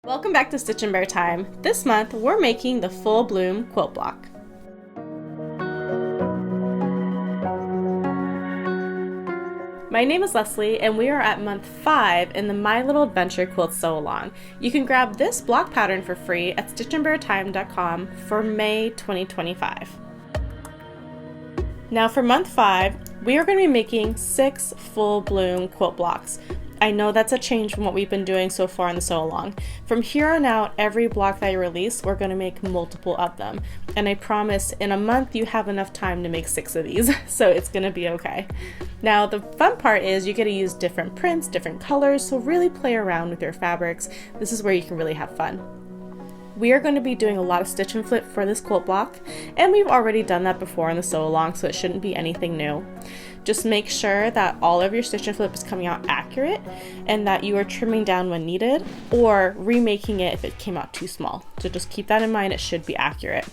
Welcome back to Stitch and Bear Time. This month we're making the full bloom quilt block. My name is Leslie and we are at month 5 in the My Little Adventure Quilt Sew Along. You can grab this block pattern for free at stitchandbeartime.com for May 2025. Now for month 5, we are going to be making 6 full bloom quilt blocks. I know that's a change from what we've been doing so far in the sew along. From here on out, every block that I release, we're going to make multiple of them. And I promise in a month you have enough time to make 6 of these, so it's going to be okay. Now the fun part is you get to use different prints, different colors, so really play around with your fabrics. This is where you can really have fun. We are going to be doing a lot of stitch and flip for this quilt block, and we've already done that before in the sew along, so it shouldn't be anything new. Just make sure that all of your stitch and flip is coming out accurate and that you are trimming down when needed or remaking it if it came out too small. So just keep that in mind, it should be accurate.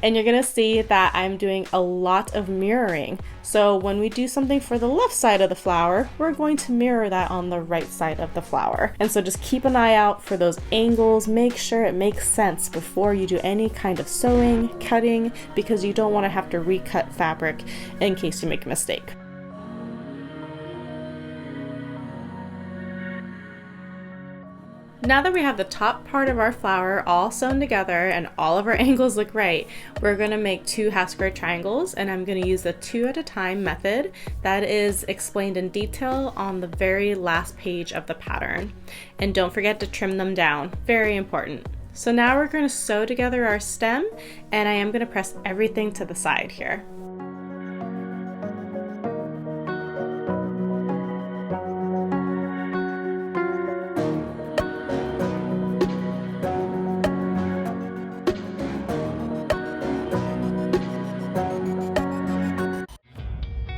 And you're going to see that I'm doing a lot of mirroring. So when we do something for the left side of the flower, we're going to mirror that on the right side of the flower. And so just keep an eye out for those angles. Make sure it makes sense before you do any kind of sewing, cutting, because you don't want to have to recut fabric in case you make a mistake. Now that we have the top part of our flower all sewn together and all of our angles look right, we're going to make 2 half square triangles, and I'm going to use the 2 at a time method that is explained in detail on the very last page of the pattern. And don't forget to trim them down, very important. So now we're going to sew together our stem, and I am going to press everything to the side here.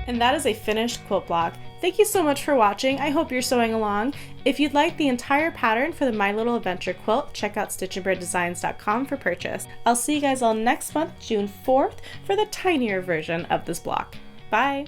And that is a finished quilt block. Thank you so much for watching. I hope you're sewing along. If you'd like the entire pattern for the My Little Adventure Quilt, check out stitchandbeardesigns.com for purchase. I'll see you guys all next month, June 4th, for the tinier version of this block. Bye!